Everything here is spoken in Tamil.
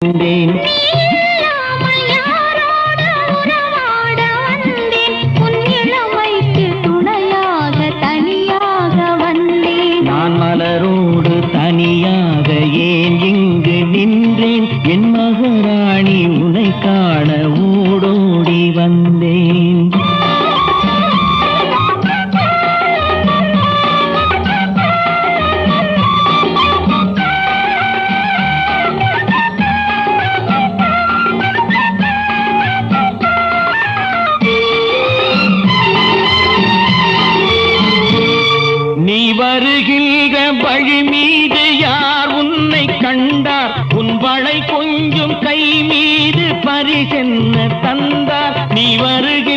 வந்தேன். நான் மலரோடு தனியாக ஏன் இங்கு நின்றேன்? என் மகாராணி உன்னை காண ஓடோடி வந்தேன். நீ வருகின்ற வழி மீது யார் உன்னை கண்டார்? உன் வளை கொஞ்சம் கை மீது பரிசென்ன தந்தார்? நீ வருகின்ற